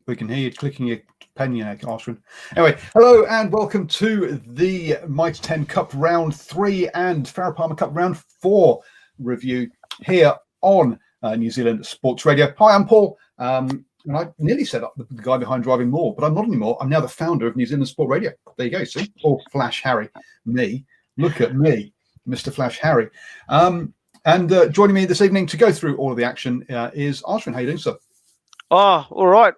We can hear you clicking your pen, Ashwin. Anyway, hello and welcome to the Mitre 10 Cup Round 3 and Farah Palmer Cup Round 4 review here on New Zealand Sports Radio. Hi, I'm Paul. And I nearly set up the guy behind Driving More, but I'm not anymore. I'm now the founder of New Zealand Sport Radio. There you go, see? Or Flash Harry. Me. Look at me, Mr. Flash Harry. And joining me this evening to go through all of the action is Ashwin. How you doing, sir? Oh, all right.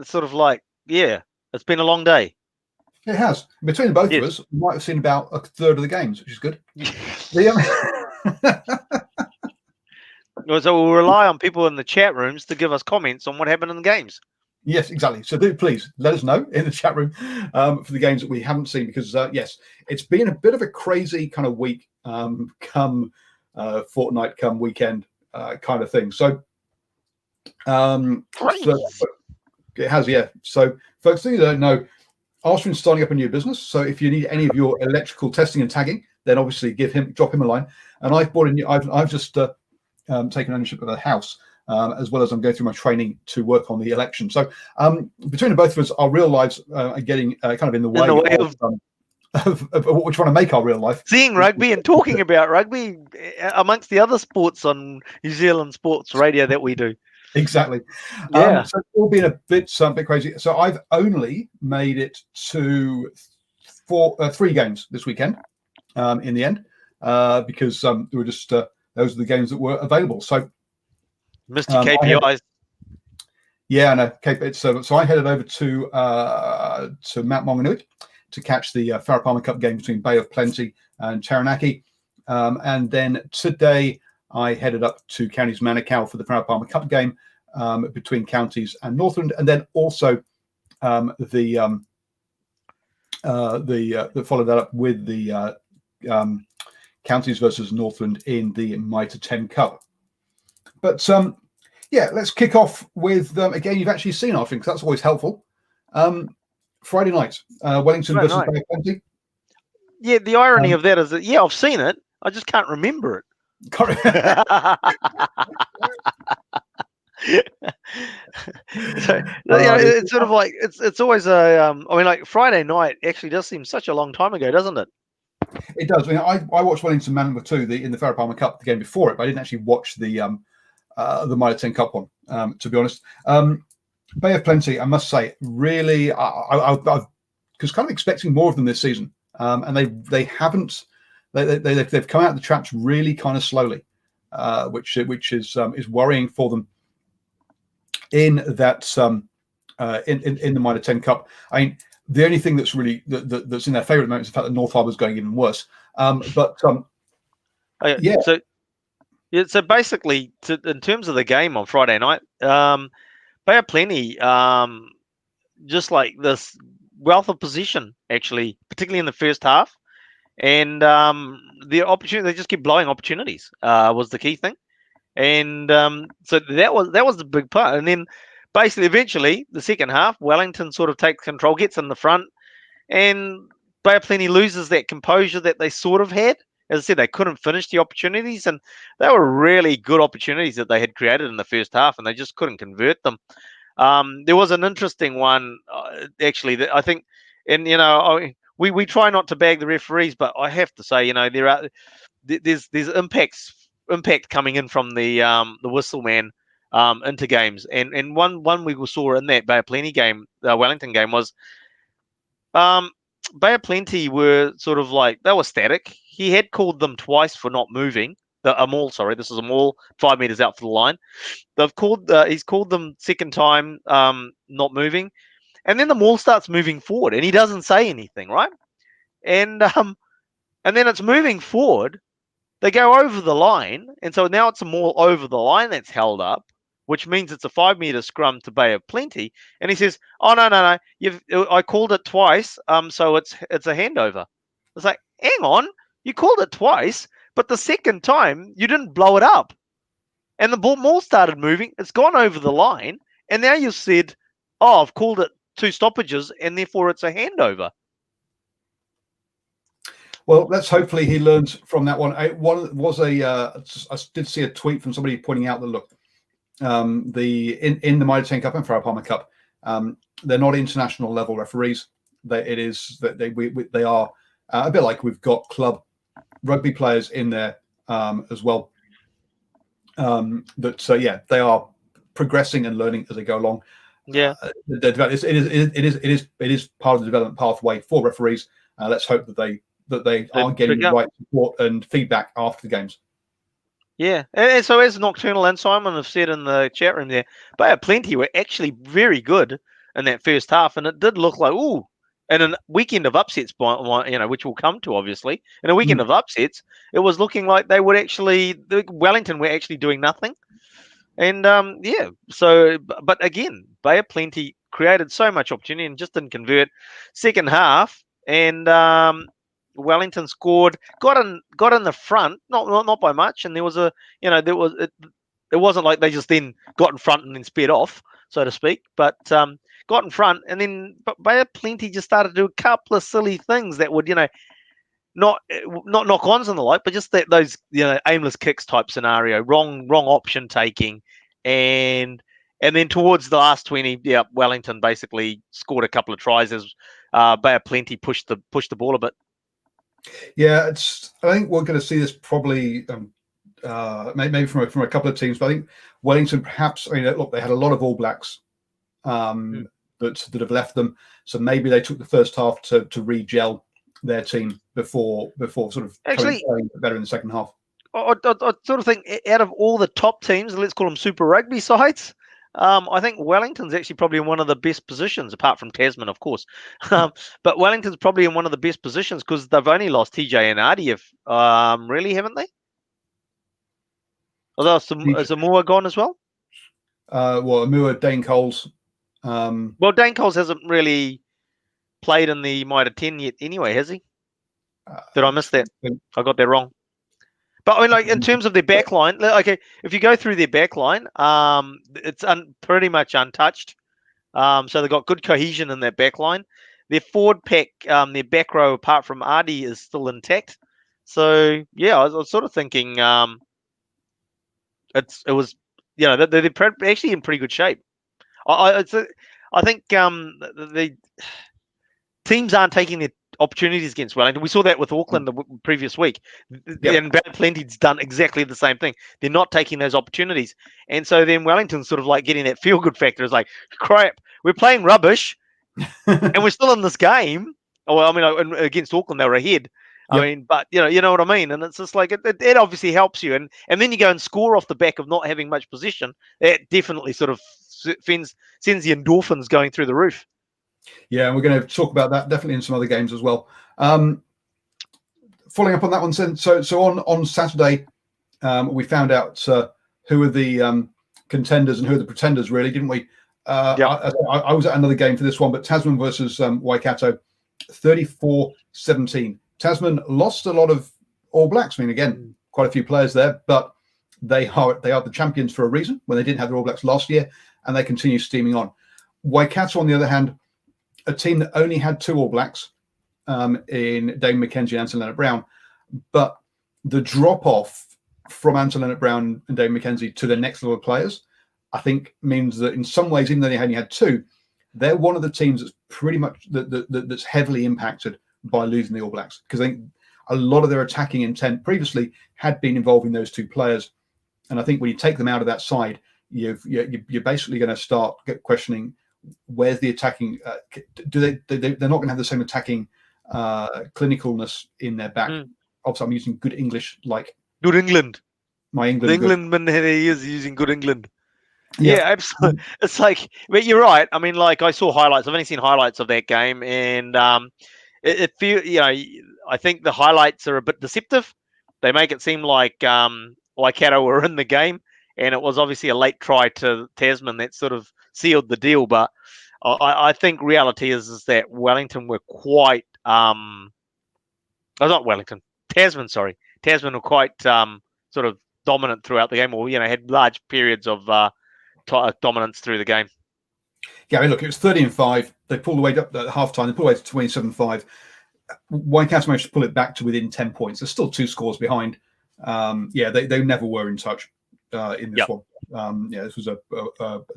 It's sort of like, it's been a long day. It has. Between both of us, we might have seen about a third of the games, which is good. So we'll rely on people in the chat rooms to give us comments on what happened in the games. Yes, exactly. So do please let us know in the chat room for the games that we haven't seen, because yes, it's been a bit of a crazy kind of week, come fortnight, come weekend kind of thing. So it has, yeah. So folks, things you don't know, Ashwin's starting up a new business. So if you need any of your electrical testing and tagging, then obviously drop him a line. And I've just taken ownership of a house, as well as I'm going through my training to work on the election. So between the both of us, our real lives are getting kind of in the way of what we're trying to make our real life. Seeing rugby and talking about rugby amongst the other sports on New Zealand Sports Radio that we do. Exactly. Yeah. So it's all been a bit crazy. So I've only made it to 3 games this weekend in the end, because there were just those are the games that were available. So Mr. KPIs. Yeah, I know. So I headed over to Mount Maunganui to catch the Farah Palmer Cup game between Bay of Plenty and Taranaki. And then today I headed up to Counties Manukau for the Farah Palmer Cup game between Counties and Northland, and then also the followed that up with the Counties versus Northland in the Mitre 10 Cup. But let's kick off with a game you've actually seen, I think, because that's always helpful. Friday night, Wellington versus Bay of Plenty. Yeah, the irony of that is that, I've seen it. I just can't remember it. So, it's sort of like it's always like Friday night actually does seem such a long time ago, doesn't it? It does. I mean, I watched Wellington Manukau 2 in the Farah Palmer Cup, the game before it, but I didn't actually watch the Mitre 10 Cup one, to be honest. Bay of Plenty, I must say, really, I was kind of expecting more of them this season, and they haven't. They've come out of the traps really kind of slowly, which is worrying for them. In that in the Mitre 10 Cup, I mean, the only thing that's really that's in their favour at the moment is the fact that North Harbour's going even worse. So basically, in terms of the game on Friday night, Bay of Plenty, just like this wealth of possession, actually, particularly in the first half, and the opportunity, they just keep blowing opportunities was the key thing. And so that was the big part. And then basically eventually the second half, Wellington sort of takes control, gets in the front, and Bay of Plenty loses that composure that they sort of had. As I said, they couldn't finish the opportunities, and they were really good opportunities that they had created in the first half, and they just couldn't convert them. There was an interesting one, actually, that I think, and we try not to bag the referees, but I have to say, there's impact coming in from the whistle man into games, and one we saw in that Bay of Plenty game, the Wellington game, was Bay of Plenty were sort of like, they were static. He had called them twice for not moving. A maul, sorry, this is a maul 5 meters out for the line. He's called them second time not moving, and then the maul starts moving forward, and he doesn't say anything, right? And then it's moving forward. They go over the line, and so now it's a maul over the line that's held up, which means it's a 5 meter scrum to Bay of Plenty. And he says, "Oh no, I called it twice, so it's a handover." It's like, hang on, you called it twice, but the second time you didn't blow it up, and the maul started moving. It's gone over the line, and now you've said, "Oh, I've called it 2 stoppages, and therefore it's a handover." Well, let's hopefully he learns from that one. I did see a tweet from somebody pointing out that, look, in the Mitre 10 Cup and Farah Palmer Cup, They're not international level referees. They are a bit like we've got club rugby players in there as well. They are progressing and learning as they go along. Yeah, it is part of the development pathway for referees. Let's hope that they are getting the right support and feedback after the games. Yeah, and so as Nocturnal and Simon have said in the chat room there, Bay of Plenty were actually very good in that first half, and it did look like, ooh, and a weekend of upsets, which we'll come to, obviously. In a weekend of upsets, it was looking like they would Wellington were actually doing nothing. And, but again, Bay of Plenty created so much opportunity and just didn't convert. Second half, and Wellington scored, got in the front, not by much, and there was it wasn't like they just then got in front and then sped off, so to speak, but got in front, and then Bay of Plenty just started to do a couple of silly things that would not knock-ons and the like, but just those aimless kicks type scenario, wrong option taking, and then towards the last 20, Wellington basically scored a couple of tries as Bay of Plenty pushed the ball a bit. Yeah, I think we're going to see this probably maybe from a couple of teams, but I think Wellington perhaps. I mean, look, they had a lot of All Blacks that have left them, so maybe they took the first half to re-gel their team before sort of actually playing better in the second half. I sort of think out of all the top teams, let's call them Super Rugby sides, I think Wellington's actually probably in one of the best positions, apart from Tasman, of course. But Wellington's probably in one of the best positions because they've only lost TJ and Ardie, really, haven't they? Although is Amua gone as well? Amua, Dane Coles. Well, Dane Coles hasn't really played in the Mitre 10 yet anyway, has he? Did I miss that? I got that wrong. But I mean, like in terms of their backline, okay, if you go through their backline, it's pretty much untouched. So they've got good cohesion in their backline. Their forward pack, their back row, apart from Ardie, is still intact. So yeah, I was sort of thinking, they're actually in pretty good shape. I think the teams aren't taking their opportunities against Wellington. We saw that with Auckland the previous week. And Bay of Plenty's done exactly the same thing. They're not taking those opportunities. And so then Wellington's sort of like getting that feel-good factor. It's like, crap, we're playing rubbish and we're still in this game. Oh, I mean, against Auckland, they were ahead. I mean, but you know what I mean? And it's just like, it obviously helps you. And then you go and score off the back of not having much position. That definitely sort of sends the endorphins going through the roof. Yeah, and we're going to talk about that definitely in some other games as well. Following up on that one, so on Saturday, we found out who are the contenders and who are the pretenders, really, didn't we? I was at another game for this one, but Tasman versus Waikato, 34-17. Tasman lost a lot of All Blacks. I mean, again, quite a few players there, but they are the champions for a reason when they didn't have their All Blacks last year, and they continue steaming on. Waikato, on the other hand, a team that only had 2 All Blacks in Dane McKenzie and Anton Leonard-Brown, but the drop-off from Anton Leonard-Brown and Dane McKenzie to the next level of players, I think means that in some ways, even though they only had 2, they're one of the teams that's pretty much that's heavily impacted by losing the All Blacks, because I think a lot of their attacking intent previously had been involving those 2 players, and I think when you take them out of that side, you're basically going to start questioning where's the attacking. They're not going to have the same attacking clinicalness in their back. Obviously, I'm using good English, like Good England. My England. The Englandman he is using good England. Yeah, absolutely. It's like, but you're right. I mean, like I saw highlights. I've only seen highlights of that game, and it feels, I think the highlights are a bit deceptive. They make it seem like Waikato were in the game, and it was obviously a late try to Tasman that sort of sealed the deal. But I think reality is that Wellington were quite not Wellington, Tasman. Sorry, Tasman were quite sort of dominant throughout the game, or had large periods of dominance through the game. Yeah, I mean, look, it was 13-5. They pulled the way up at half time. They pulled away to 27-5. Waikato managed to pull it back to within 10 points. There's still 2 scores behind. They never were in touch. in this one. This was a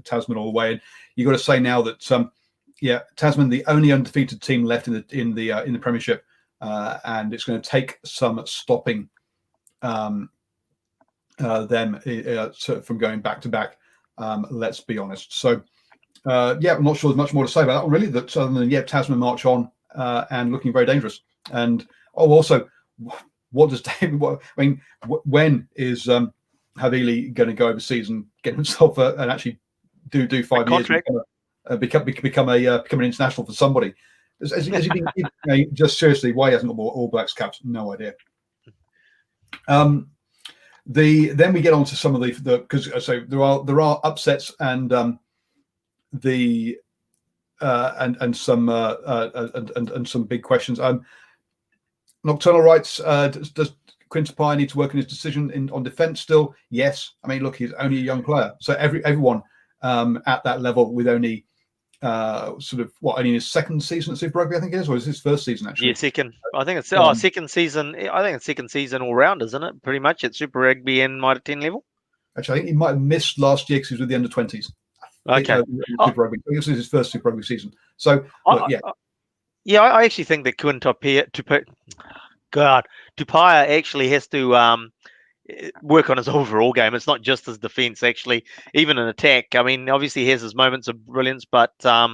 Tasman all the way. And you got to say now that Tasman, the only undefeated team left in the Premiership, and it's going to take some stopping them from going back to back. Let's be honest. So I'm not sure there's much more to say about that one really. That other than Tasman march on and looking very dangerous. And also, what does David? When is Havili going to go overseas and get himself and actually do 5 years and become an international for somebody? Has he been just seriously? Why he hasn't got more All Blacks caps? No idea. Then we get on to some of the because there are upsets and some big questions. Nocturnal writes, does Quinton Pye need to work on his decision on defence still? Yes. I mean, look, he's only a young player. So everyone at that level with only only his second season at Super Rugby, I think it is, or is his first season actually? Yeah, second. I think it's second season. I think it's second season all round, isn't it? Pretty much at Super Rugby and Mitre 10 level. Actually, I think he might have missed last year because he was with the under-20s. Okay. Super Rugby. This is his first Super Rugby season. So, I actually think that Quinton Tupaia actually has to work on his overall game. It's not just his defence, actually, even in attack. I mean, obviously he has his moments of brilliance, but I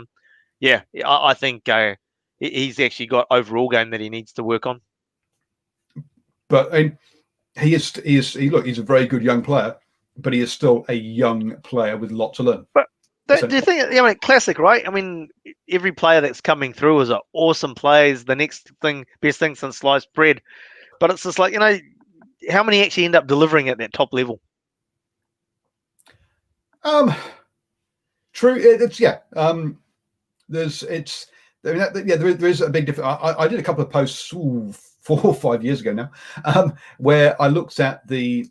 think he's actually got overall game that he needs to work on. But he's a very good young player, but he is still a young player with a lot to learn. But do you think, classic, right? I mean, every player that's coming through is an awesome player, is the next thing, best thing since sliced bread. But it's just like, how many actually end up delivering at that top level? True. There is a big difference. I did a couple of posts 4 or 5 years ago now, where I looked at the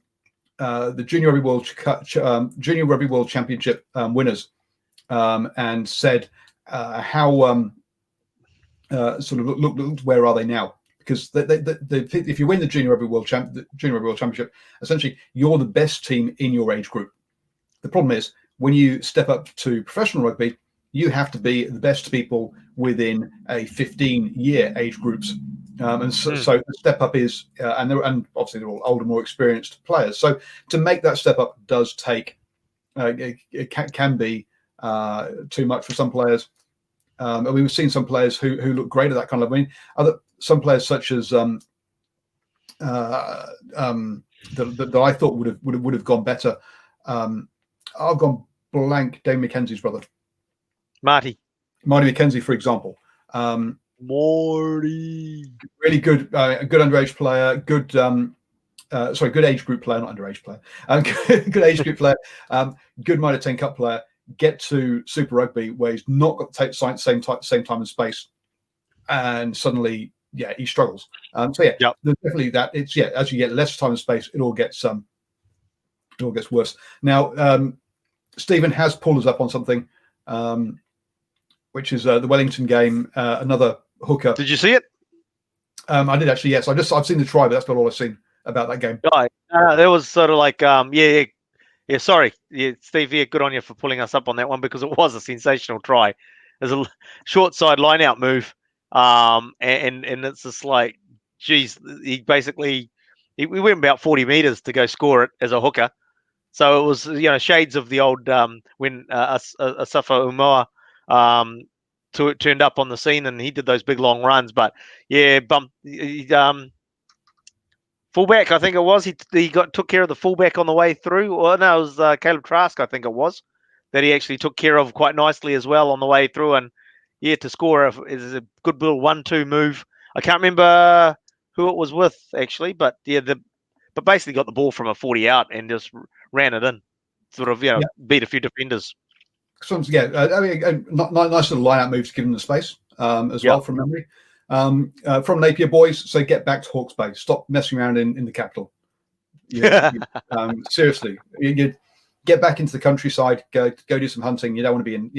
Junior Rugby World Championship winners, and said how sort of look where are they now? Because if you win the Junior Rugby World Championship, essentially you're the best team in your age group. The problem is when you step up to professional rugby, you have to be the best people within a 15-year age groups, so the step up is and obviously they're all older, more experienced players. So to make that step up does take it can be too much for some players. And we've seen some players who look great at that kind of level. I mean, some players such as that I thought would have gone better. I've gone blank. Dave McKenzie's brother, Marty McKenzie, for example. Morty, really good, good underage player. Good, good age group player, not underage player. Good age group player. Good Mitre 10 Cup player. Get to Super Rugby where he's not got the same time and space, and suddenly, he struggles. There's definitely that. It's as you get less time and space, it all gets worse. Now, Stephen has pulled us up on something, which is the Wellington game. Another hooker. Did you see it? I did actually. Yes, I've seen the try, but that's not all I've seen about that game. Right. That was sort of like sorry. Yeah, Steve, good on you for pulling us up on that one because it was a sensational try. There's a short side line out move, and it's just like, geez, he basically we went about 40 meters to go score it as a hooker. So it was shades of the old when Asafa Umoa turned up on the scene and he did those big long runs. But fullback, I think it was. He took care of the fullback on the way through. Or no, it was Caleb Trask, I think it was, that he actually took care of quite nicely as well on the way through. And to score is a good little 1-2 move. I can't remember who it was with actually, but but basically got the ball from a 40 out and just ran it in, sort of beat a few defenders. I mean, nice little line out move to give them the space as well from memory. From Napier boys, so get back to Hawke's Bay. Stop messing around in the capital. Seriously, you get back into the countryside. Go do some hunting. You don't want to be in.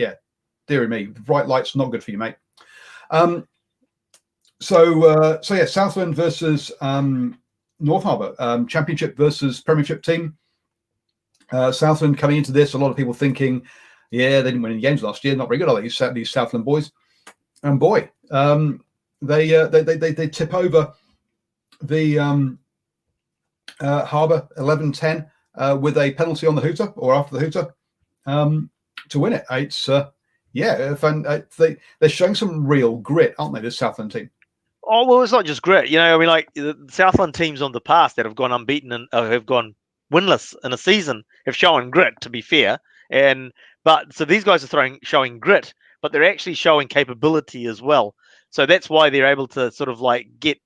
Dear me, bright lights not good for you, mate. Southland versus North Harbour, Championship versus Premiership team. Southland coming into this, a lot of people thinking, yeah, they didn't win any games last year. Not very good, are they? These Southland boys. And boy, they tip over the Harbour 11-10 with a penalty on the hooter or after the hooter to win it. It's they're showing some real grit, aren't they? This Southland team. Oh well, it's not just grit. You know, I mean, like the Southland teams on the past that have gone unbeaten and have gone winless in a season have shown grit. To be fair, but so these guys are showing grit, but they're actually showing capability as well. So that's why they're able to sort of like get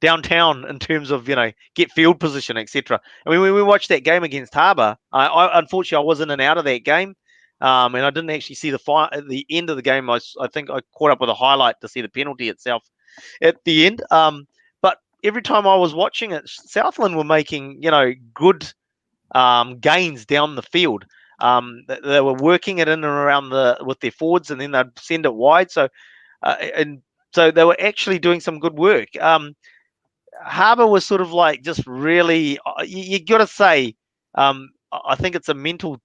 downtown in terms of, you know, get field position, etc. I mean, when we watched that game against Harbour, I unfortunately I was in and out of that game, and I didn't actually see the end of the game. I think I caught up with a highlight to see the penalty itself at the end. But every time I was watching it, Southland were making, you know, good gains down the field. They were working it in and around with their forwards, and then they'd send it wide. So so they were actually doing some good work. Harbour was sort of like just really, you got to say, I think it's a mental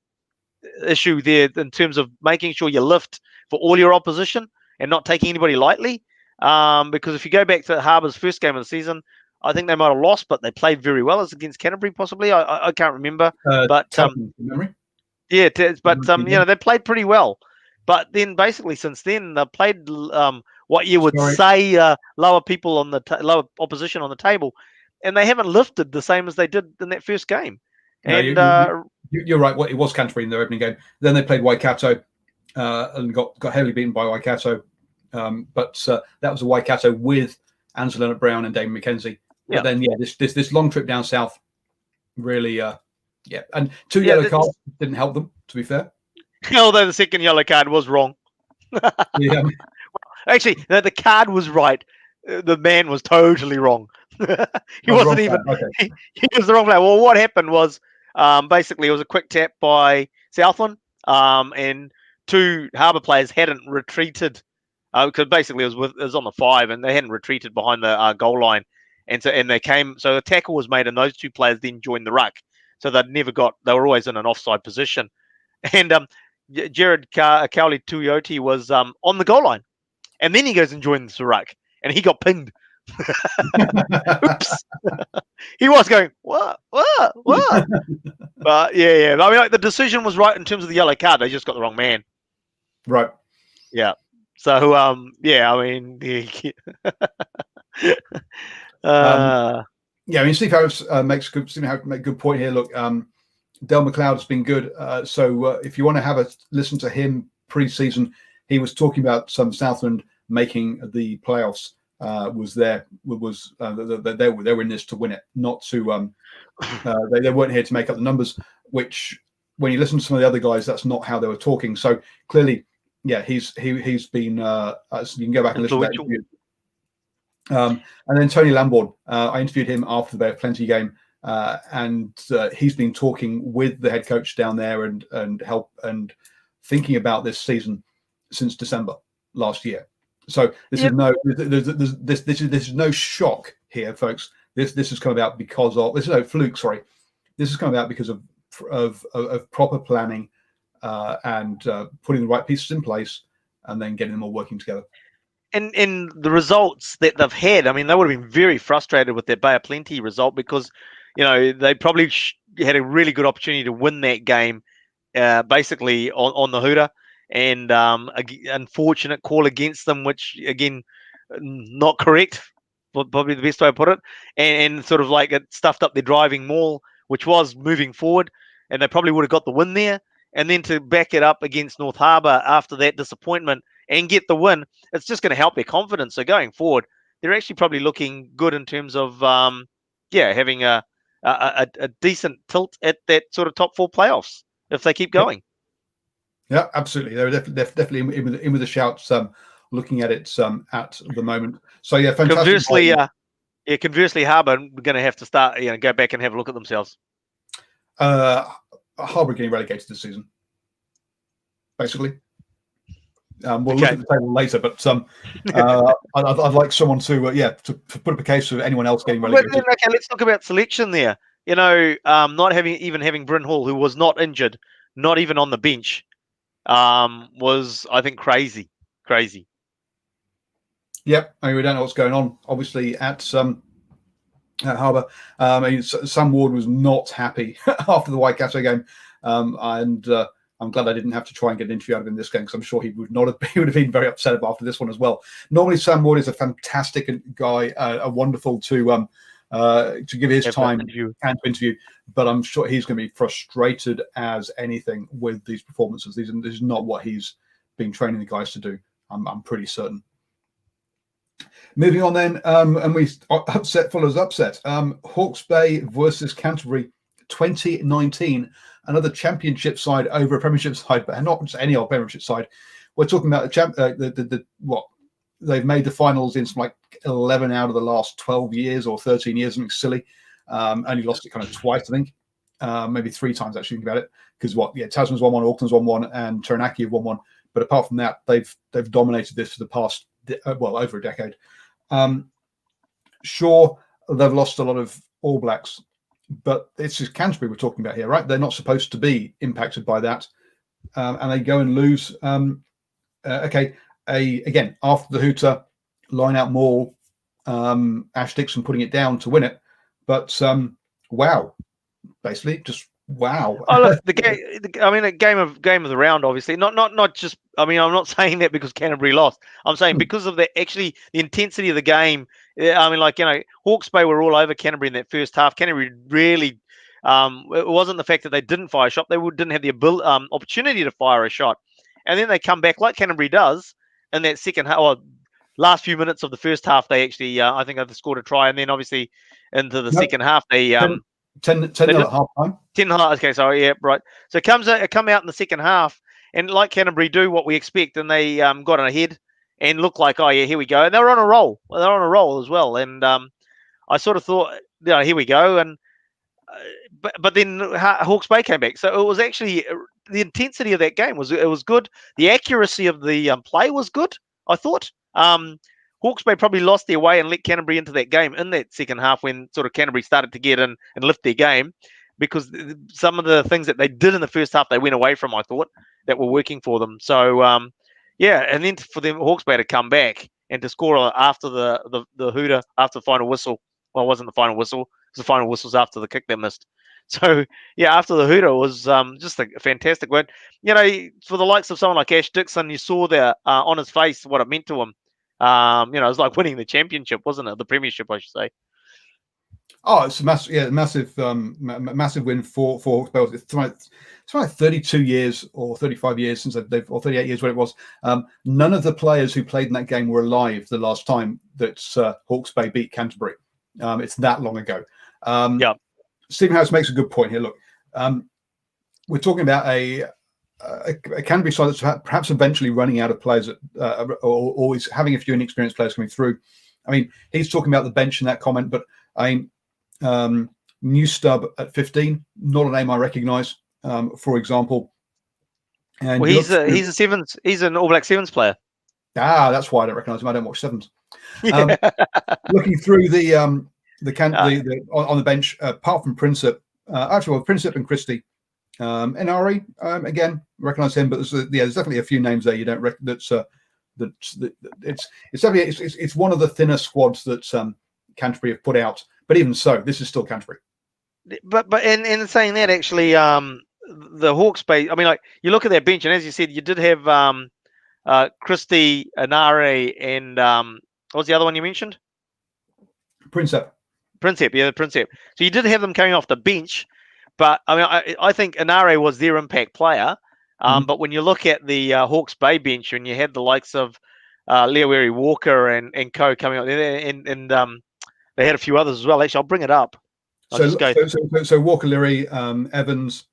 issue there in terms of making sure you lift for all your opposition and not taking anybody lightly. Because if you go back to Harbour's first game of the season, I think they might have lost, but they played very well. It's against Canterbury, possibly. I can't remember. But memory. Yeah, but you know, they played pretty well. But then basically since then they've played what you would say lower people on the lower opposition on the table, and they haven't lifted the same as they did in that first game. No, and you're right. Well, it was Canterbury in their opening game. Then they played Waikato and got heavily beaten by Waikato. But that was a Waikato with Angelina Brown and Damon McKenzie. But then this long trip down south really and two yellow cards didn't help them, to be fair. Although the second yellow card was wrong. Actually, the card was right. The man was totally wrong. He wasn't even. Okay. He was the wrong player. Well, what happened was basically it was a quick tap by Southland, and two Harbour players hadn't retreated because basically it was on the 5 and they hadn't retreated behind the goal line, and they came. So a tackle was made and those two players then joined the ruck. So they were always in an offside position, and Jared Cowley Tuioti was on the goal line, and then he goes and joins the ruck, and he got pinged. Oops. He was going, what? But yeah. I mean, like, the decision was right in terms of the yellow card. They just got the wrong man. Right. Yeah. So I mean, I mean, Steve Harris makes a good point here. Look, Del McLeod has been good. So if you want to have a listen to him pre-season, he was talking about some Southland making the playoffs. They were in this to win it, not to. They weren't here to make up the numbers. Which, when you listen to some of the other guys, that's not how they were talking. So clearly, he's been. So you can go back and listen to that interview. And then Tony Lambourne, I interviewed him after the Bay of Plenty game. And he's been talking with the head coach down there and thinking about this season since December last year. So this is no shock here, folks. This has come about because of this is no fluke. Sorry, this has come about because of proper planning and putting the right pieces in place and then getting them all working together. And the results that they've had, I mean, they would have been very frustrated with their Bay of Plenty result because, you know, they probably had a really good opportunity to win that game, basically on the hooter, and unfortunate call against them, which again, not correct, probably the best way to put it, and sort of like it stuffed up their driving maul, which was moving forward, and they probably would have got the win there, and then to back it up against North Harbour after that disappointment and get the win, it's just going to help their confidence. So going forward, they're actually probably looking good in terms of having a decent tilt at that sort of top 4 playoffs if they keep going. Yeah, absolutely. They're definitely in with the shouts. Looking at it at the moment. So yeah, fantastic. Conversely, Harbour are going to have to start, go back and have a look at themselves. Harbour getting relegated this season, basically. We'll look at the table later, but I'd like someone to put up a case of anyone else getting relegated. Okay, let's talk about selection there. not having Bryn Hall, who was not injured, not even on the bench, was, I think, crazy. Yep, I mean, we don't know what's going on. Obviously, at Harbour, I mean, Sam Ward was not happy after the Waikato game, and I'm glad I didn't have to try and get an interview out of him in this game, because I'm sure he would not have. He would have been very upset after this one as well. Normally, Sam Ward is a fantastic guy, a wonderful to give his time and to interview, but I'm sure he's going to be frustrated as anything with these performances. This is not what he's been training the guys to do. I'm pretty certain. Moving on then, and we upset follows upset. Hawke's Bay versus Canterbury 2019, another championship side over a premiership side, but not just any old premiership side. We're talking about what they've made the finals in some like 11 out of the last 12 years or 13 years, something silly. Only lost it kind of twice, I think, maybe 3 times actually. Think about it, because Tasman's won 1, Auckland's won 1, and Taranaki have won 1. But apart from that, they've dominated this for the past over a decade. Sure, they've lost a lot of All Blacks, but it's just Canterbury we're talking about here, right? They're not supposed to be impacted by that, and they go and lose. Again, after the hooter, line out maul, Ash Dixon putting it down to win it, but wow, basically just wow. Oh, look, the game. I mean, a game of the round, obviously. Not just. I mean, I'm not saying that because Canterbury lost. I'm saying because of the intensity of the game. I mean, Hawke's Bay were all over Canterbury in that first half. Canterbury really. It wasn't the fact that they didn't fire a shot; they didn't have the opportunity to fire a shot, and then they come back like Canterbury does in that second half. Or last few minutes of the first half, they actually, I think, they scored a try, and then obviously into the second half, they 10 at half time. 10 okay, sorry, yeah, right. So it come out in the second half, and like Canterbury do what we expect, and they got ahead and looked like, oh yeah, here we go, and they're on a roll. They're on a roll as well, and I sort of thought, here we go, and but then Hawke's Bay came back, so it was actually the intensity of that game was good. The accuracy of the play was good, I thought. Hawke's Bay probably lost their way and let Canterbury into that game in that second half when sort of Canterbury started to get in and lift their game, because some of the things that they did in the first half they went away from, I thought, that were working for them. So and then for them Hawke's Bay to come back and to score after the hooter, after the final whistle. Well, it wasn't the final whistle. It was the final whistles after the kick they missed. So after the hooter was just a fantastic win. For the likes of someone like Ash Dixon, you saw there on his face what it meant to him. It was like winning the championship, wasn't it? The premiership, I should say. Oh, it's a massive win for Hawke's Bay. It's like 32 years or 35 years since they've or 38 years when it was. None of the players who played in that game were alive the last time that Hawke's Bay beat Canterbury. It's that long ago. Stephen Harris makes a good point here. Look, we're talking about a Canterbury side that's perhaps eventually running out of players, or always having a few inexperienced players coming through. I mean, he's talking about the bench in that comment, but I mean, New Stub at 15, not a name I recognise, for example. And well, he's a sevens. He's an All Black sevens player. That's why I don't recognise him. I don't watch sevens. Looking through the on the bench, apart from Princip, Princip and Christie, NRE again recognise him, but there's definitely a few names there you don't recognize. It's definitely it's one of the thinner squads that Canterbury have put out. But even so, this is still Canterbury. But in saying that, actually, the Hawke's Bay. I mean, like you look at their bench, and as you said, you did have Christie, Anare, and what was the other one you mentioned? Princip, yeah, Princip. So you did have them coming off the bench, but I mean, I think Anare was their impact player. But when you look at the Hawke's Bay bench, and you had the likes of Leaweri Walker and co coming out there, and they had a few others as well. Actually, I'll bring it up. So Walker, Leary, Evans.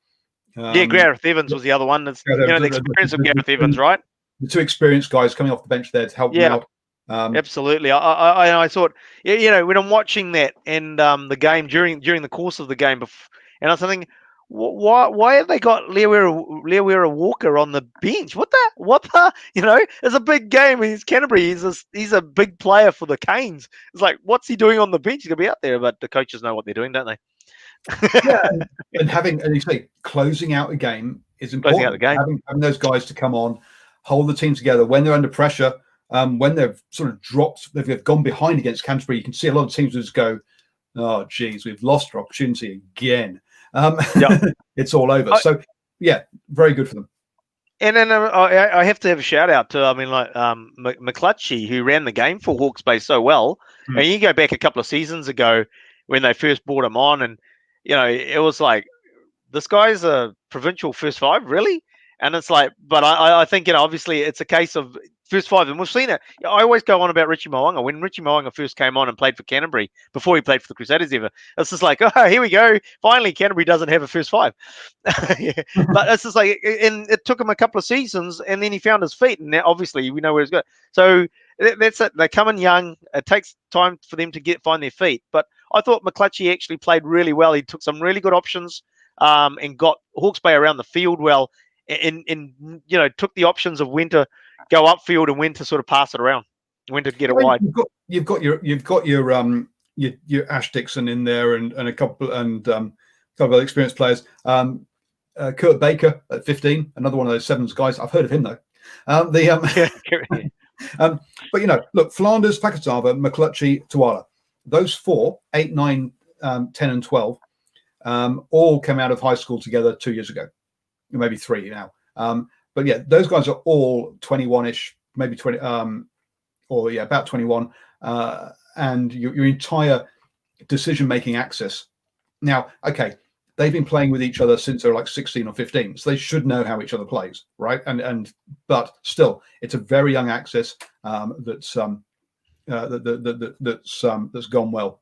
Gareth Evans was the other one. That's the experience of Gareth Evans, right? The two experienced guys coming off the bench there to help them out. Absolutely. I thought, when I'm watching that and the game during the course of the game, and I was thinking, why have they got Leawera Walker on the bench? What the? It's a big game. He's Canterbury. He's a big player for the Canes. It's like, what's he doing on the bench? He's gonna be out there, but the coaches know what they're doing, don't they? Yeah, and having, and you say, closing out a game is Closing out the important. game. Having those guys to come on, hold the team together when they're under pressure. When they've sort of dropped, they've gone behind against Canterbury. You can see a lot of teams just go, "Oh, geez, we've lost our opportunity again." Yep. It's all over. So, yeah, very good for them. And then I have to have a shout out to, I mean, like McClutchy, who ran the game for Hawke's Bay so well. And you go back a couple of seasons ago when they first brought him on, and it was like, this guy's a provincial first five, really? And it's like, but I think, obviously it's a case of first five, and we've seen it. I always go on about Richie Mo'unga. When Richie Mo'unga first came on and played for Canterbury, before he played for the Crusaders ever, it's just like, oh, here we go. Finally, Canterbury doesn't have a first five. Yeah. But it's just like, and it took him a couple of seasons, and then he found his feet, and now obviously we know where he's going. So that's it. They come in young. It takes time for them to find their feet. But I thought McClutchy actually played really well. He took some really good options, and got Hawke's Bay around the field well, and took the options of when to go upfield and when to sort of pass it around, when to get it wide. You've got your Ash Dixon in there, and a couple of experienced players. Kurt Baker at 15, another one of those sevens guys. I've heard of him though. But look, Flanders, Fakatava, McClutchy, Tuala, those 4, 8, 9, 10, and 12, all came out of high school together 2 years ago, maybe 3 now. But yeah, those guys are all 21-ish, maybe 20, about 21. And your entire decision-making axis. Now, okay, they've been playing with each other since they're like 16 or 15, so they should know how each other plays, right? But still, it's a very young axis that's gone well.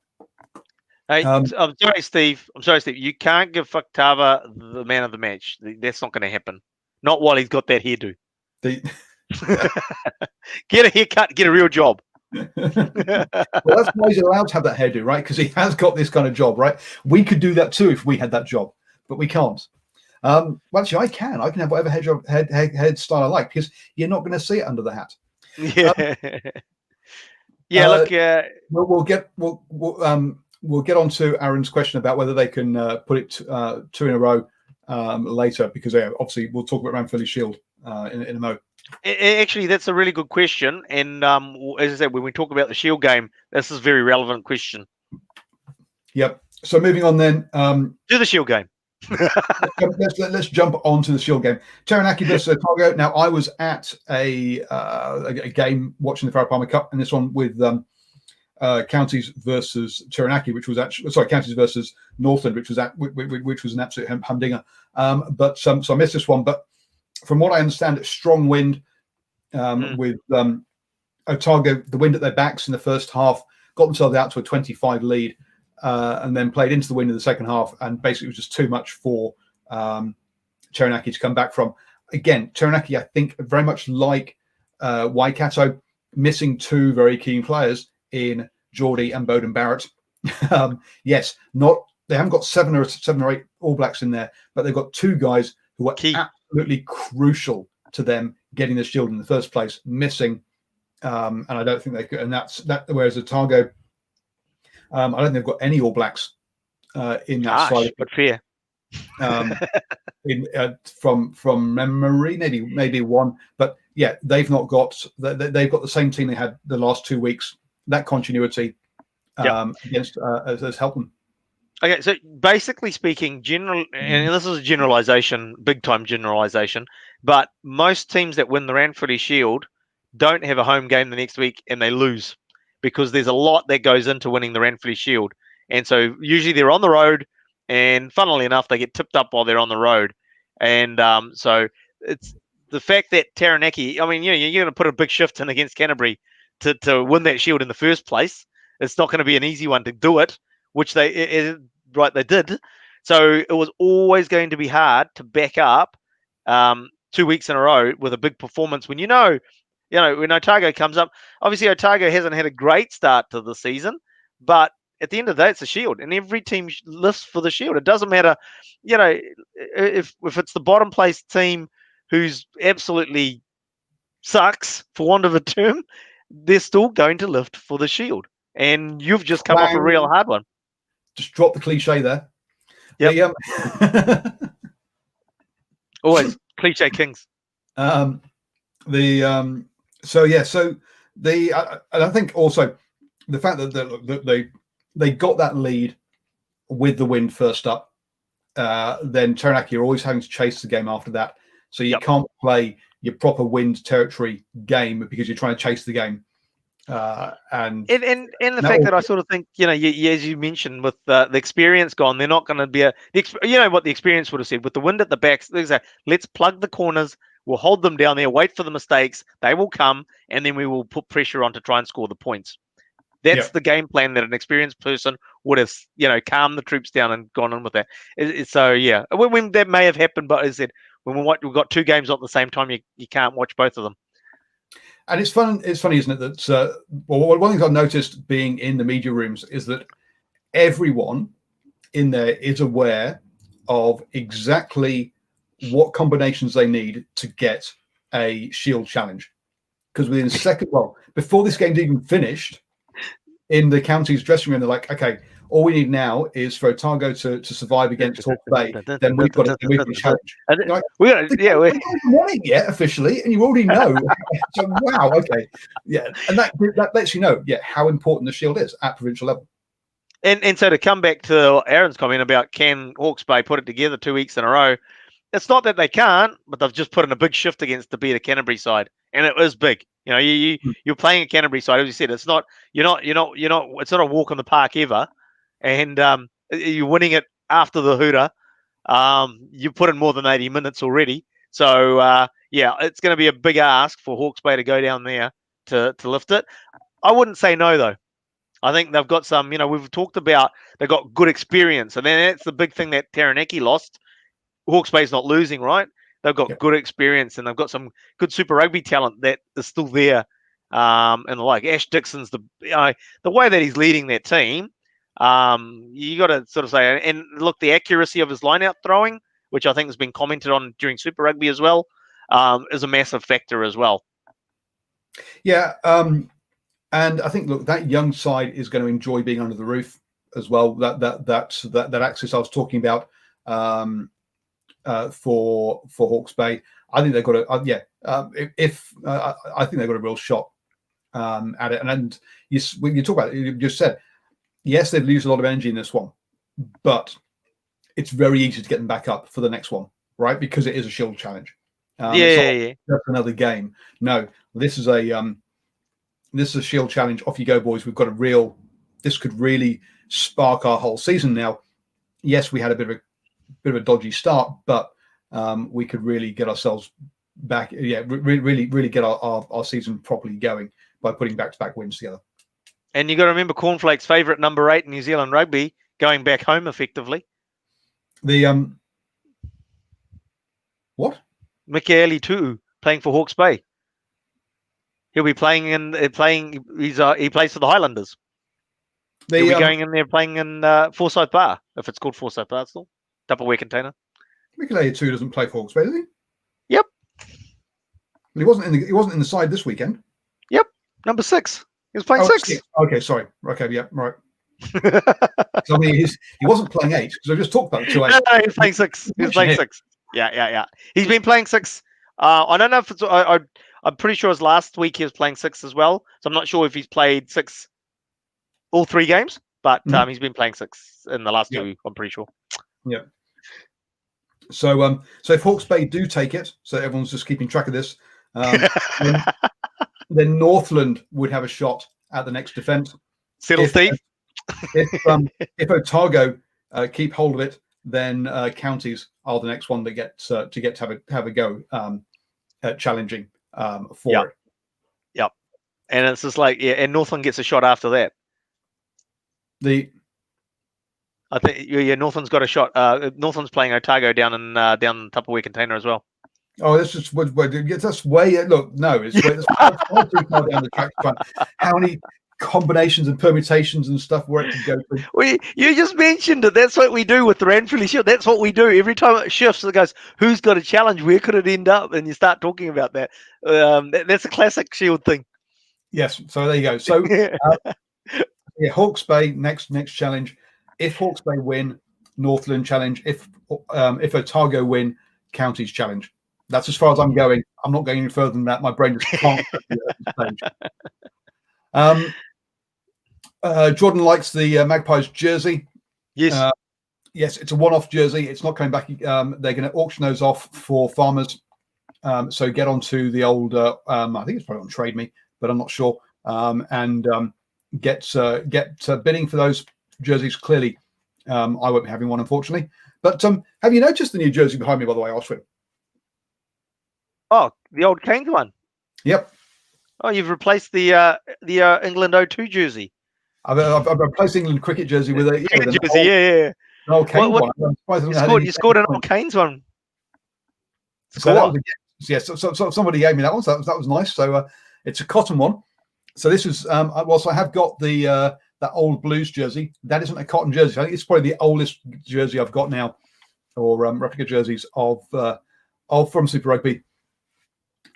Hey, I'm sorry, Steve. You can't give Fakatava the man of the match. That's not going to happen. Not while he's got that hairdo. Get a haircut, get a real job. Well, that's why he's allowed to have that hairdo, right? Because he has got this kind of job, right? We could do that too if we had that job, but we can't. Well, actually, I can have whatever head style I like, because you're not going to see it under the hat. Yeah. Look. We'll get on to Aaron's question about whether they can put it 2 in a row later, because obviously we'll talk about Ranfurly Shield in a moment. Actually, that's a really good question. And as I said, when we talk about the Shield game, this is a very relevant question. Yep. So moving on then. Do the Shield game. let's jump on to the Shield game. Taranaki versus Otago. Now, I was at a game watching the Farah Palmer Cup, and this one with Counties versus Taranaki, which was Counties versus Northland, which was an absolute humdinger. So I missed this one. But from what I understand, it's strong wind with Otago, the wind at their backs in the first half, got themselves out to a 25 lead, and then played into the wind in the second half, and basically it was just too much for Taranaki to come back from. Again, Taranaki, I think, very much like Waikato, missing 2 very keen players in Geordie and Bowden Barrett. Yes, they haven't got 7 or 8 All Blacks in there, but they've got 2 guys who are absolutely crucial to them getting the Shield in the first place, missing. And I don't think they could. And that's that. Whereas Otago, I don't think they've got any All Blacks in that side. But fair. From memory, maybe one, but yeah, they've not got. They've got the same team they had the last 2 weeks. That continuity against has helped them. Okay, so basically speaking, and this is a generalization, big time generalization, but most teams that win the Ranfurly Shield don't have a home game the next week, and they lose because there's a lot that goes into winning the Ranfurly Shield, and so usually they're on the road, and funnily enough, they get tipped up while they're on the road, and so it's the fact that Taranaki, I mean, you're going to put a big shift in against Canterbury to win that Shield in the first place. It's not going to be an easy one to do it, which they did. So it was always going to be hard to back up 2 weeks in a row with a big performance when when Otago comes up. Obviously, Otago hasn't had a great start to the season, but at the end of the day, it's a Shield, and every team lifts for the Shield. It doesn't matter, if it's the bottom place team who's absolutely sucks, for want of a term, they're still going to lift for the Shield. And you've just come off a real hard one. Just drop the cliche there. Yep. The, Always cliche kings. so the and I think also the fact that they got that lead with the wind first up, then Taranaki are always having to chase the game after that. So you can't play your proper wind territory game because you're trying to chase the game. And the fact that I sort of think, as you mentioned, with the experience gone, they're not going to be what the experience would have said with the wind at the back. Let's plug the corners. We'll hold them down there, wait for the mistakes. They will come, and then we will put pressure on to try and score the points. That's the game plan that an experienced person would have, calmed the troops down and gone in with that. When that may have happened, but as I said, when we've got two games at the same time, you can't watch both of them. And it's fun. It's funny, isn't it? That one thing I've noticed being in the media rooms is that everyone in there is aware of exactly what combinations they need to get a shield challenge. Because within a second, before this game's even finished, in the county's dressing room, they're like, okay, all we need now is for Otago to survive against Hawke's Bay. Then we've got a challenge. Like, we haven't won it yet officially, and you already know. So wow, okay, yeah, and that lets you know, how important the shield is at provincial level. And so to come back to Aaron's comment about can Hawke's Bay put it together 2 weeks in a row, it's not that they can't, but they've just put in a big shift against the Beta Canterbury side, and it is big. You're playing a Canterbury side, as you said. It's not you're not. It's not a walk in the park ever, and you're winning it after the hooter. You put in more than 80 minutes already, so it's going to be a big ask for Hawke's Bay to go down there to lift it. I wouldn't say no though. I think they've got some. We've talked about they've got good experience, and then that's the big thing that Taranaki lost. Hawke's Bay's not losing, right? They've got good experience, and they've got some good Super Rugby talent that is still there. And like Ash Dixon's the way that he's leading that team. You got to sort of say, and look, the accuracy of his line-out throwing, which I think has been commented on during Super Rugby as well, is a massive factor as well. Yeah, and I think look, that young side is going to enjoy being under the roof as well. That access I was talking about. For Hawke's Bay, I think they've got I think they've got a real shot at it. And when you talk about it, you just said, yes, they've used a lot of energy in this one, but it's very easy to get them back up for the next one, right? Because it is a shield challenge. That's another game. No, this is a shield challenge. Off you go, boys. We've got this could really spark our whole season now. Yes, we had a bit of a dodgy start, but we could really get ourselves back. Yeah, really get our season properly going by putting back-to-back wins together. And you got to remember Cornflake's favourite number 8 in New Zealand rugby going back home effectively. The what? Mikaeli Tu'u playing for Hawke's Bay. He'll be playing he plays for the Highlanders. He'll be going in there playing in Forsyth Bar, if it's called Forsyth Bar still. Tupperware container. Mikaeli Tu'u doesn't play for Hawke's Bay, does he? Yep. He wasn't in the side this weekend. Yep. Number 6. He was playing 6. Okay, sorry. Okay, yeah, right. So, I mean, he wasn't playing 8 because I just talked about the 2 8. No, he's playing 6. He's playing 6. Yeah. He's been playing 6. I don't know if it's. I'm pretty sure his last week he was playing 6 as well. So I'm not sure if he's played 6 all 3 games, but he's been playing 6 in the last 2. I'm pretty sure. Yeah. So if Hawke's Bay do take it, so everyone's just keeping track of this, then Northland would have a shot at the next defence. Settle Steve. If Otago keep hold of it, then counties are the next one that get to have a go at challenging for it. Yep. And it's just like and Northland gets a shot after that. I think Northland's got a shot. Northland's playing Otago down in Tupperware container as well. Oh, that's way. Look, no, it's way too far down the track. How many combinations and permutations and stuff where it can go through? You just mentioned it. That's what we do with the Ranfurly Shield. That's what we do every time it shifts. It goes, who's got a challenge? Where could it end up? And you start talking about that. That's a classic Shield thing. Yes. So there you go. So Hawke's Bay next challenge. If Hawke's Bay win, Northland challenge. If Otago win, Counties challenge. That's as far as I'm going. I'm not going any further than that. My brain just can't at this stage. Jordan likes the Magpies jersey. Yes. Yes, it's a one-off jersey. It's not coming back. They're going to auction those off for farmers. So get onto the old. I think it's probably on Trade Me, but I'm not sure. And get bidding for those jerseys. Clearly, I won't be having one, unfortunately. But have you noticed the new jersey behind me, by the way, Ashwin? Oh, the old Canes one. Yep. Oh, you've replaced the England 02 jersey. I've replaced England cricket jersey with a jersey. Yeah. An old Canes one. You scored an old Canes one. So that was so somebody gave me that one. So that was nice. So it's a cotton one. So this is whilst I have got the that old Blues jersey, that isn't a cotton jersey. I think it's probably the oldest jersey I've got now, or replica jerseys of from Super Rugby.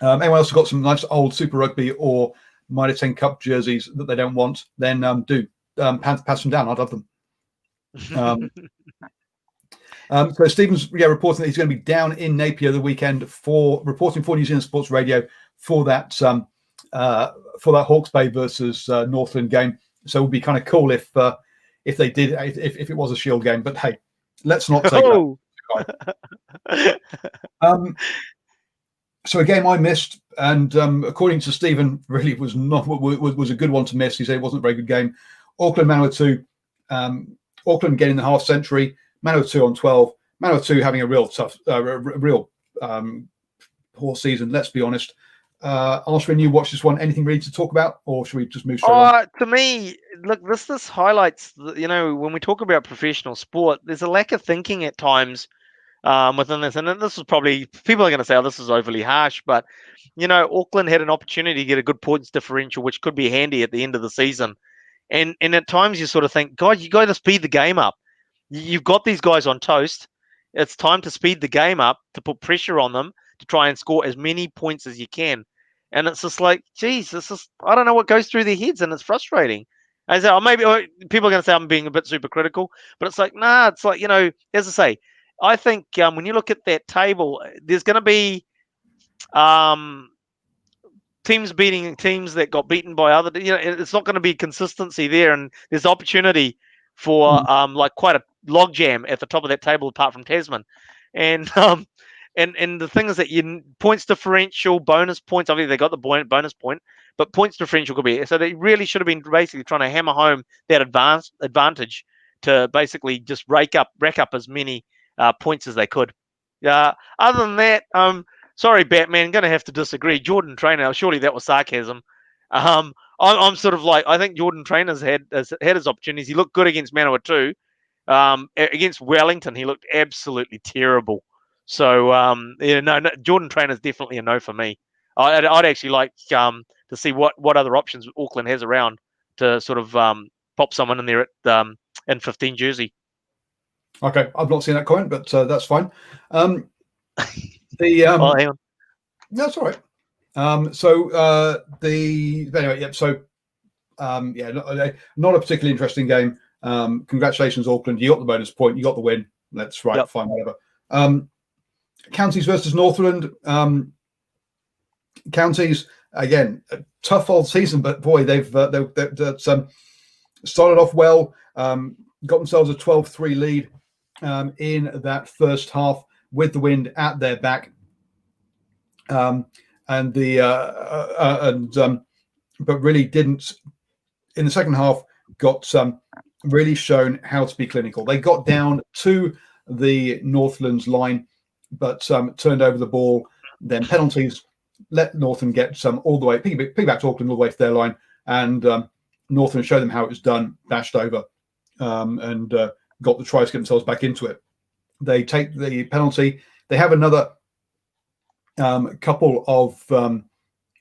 Anyone else has got some nice old Super Rugby or Mitre 10 Cup jerseys that they don't want, then do pass them down. I'd love them. So Stephen's reporting that he's going to be down in Napier the weekend reporting for New Zealand Sports Radio for that Hawke's Bay versus Northland game. So it would be kind of cool if they did if it was a Shield game. But hey, let's not take that. So a game I missed, and according to Stephen, really was a good one to miss. He said it wasn't a very good game. Auckland Manawatu, Auckland getting the half century. Manawatu on 12. Manawatu having a real tough, poor season. Let's be honest. Ashwin, you watched this one. Anything really to talk about, or should we just move straight on? To me, look, this highlights. When we talk about professional sport, there's a lack of thinking at times within this, and this is probably people are going to say, "Oh, this is overly harsh," but Auckland had an opportunity to get a good points differential, which could be handy at the end of the season, and at times you sort of think, God, you got to speed the game up. You've got these guys on toast. It's time to speed the game up, to put pressure on them, to try and score as many points as you can. And it's just like, geez, I don't know what goes through their heads, and it's frustrating. I say, maybe people are going to say I'm being a bit super critical, but it's like, nah, it's like, as I say, I think when you look at that table, there's going to be teams beating teams that got beaten by other. It's not going to be consistency there, and there's opportunity for like quite a logjam at the top of that table, apart from Tasman, and the thing is that points differential, bonus points. Obviously, they got the bonus point, but points differential could be. So they really should have been basically trying to hammer home that advantage to basically just rack up as many points as they could. Other than that, sorry, Batman, going to have to disagree. Jordan Trainer, surely that was sarcasm. I'm sort of like, I think Jordan Trainer's had his opportunities. He looked good against Manawatu. Against Wellington, he looked absolutely terrible. So no, Jordan Trainer's definitely a no for me. I'd actually like to see what other options Auckland has around to sort of pop someone in there at in 15 jersey. Okay, I've not seen that comment, but that's fine. Hang on. That's all right. Not a particularly interesting game. Congratulations, Auckland. You got the bonus point. You got the win. That's right. Yep. Fine, whatever. Counties versus Northland. Counties again, a tough old season, but boy, they've started off well. Got themselves a 12-3 lead in that first half with the wind at their back. But really didn't in the second half. Got really shown how to be clinical. They got down to the Northlands line, but turned over the ball. Then penalties let Northland get some all the way, piggyback to Auckland all the way to their line, and Northland showed them how it was done, bashed over, and got the tries to get themselves back into it. They take the penalty. They have another couple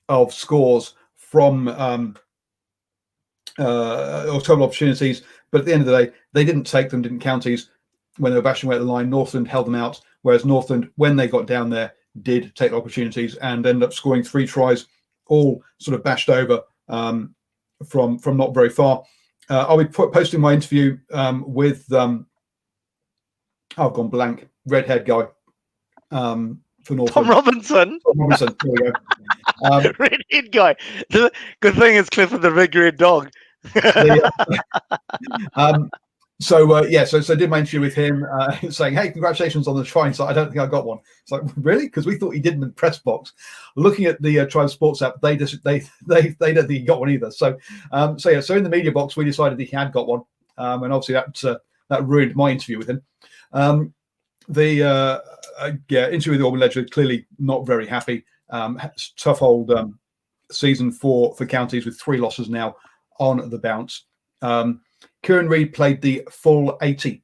of scores from or total opportunities, but at the end of the day, they didn't take them, didn't counties when they were bashing away at the line. Northland held them out, whereas Northland, when they got down there, did take opportunities and ended up scoring 3 tries, all sort of bashed over from not very far. I'll be posting my interview with I've gone blank. Red-haired guy for North. Tom Robinson. Tom Robinson. There we go. Redhead guy. The good thing is Clifford the big red dog. So did my interview with him, saying, "Hey, congratulations on the try." So I don't think I got one. It's like, really? Because we thought he did in the press box. Looking at the Tribe Sports app, they don't think he got one either. So in the media box, we decided he had got one, and obviously that ruined my interview with him. Interview with the Auburn Ledger, clearly not very happy. Tough old season for counties with 3 losses now on the bounce. Kieran Reid played the full 80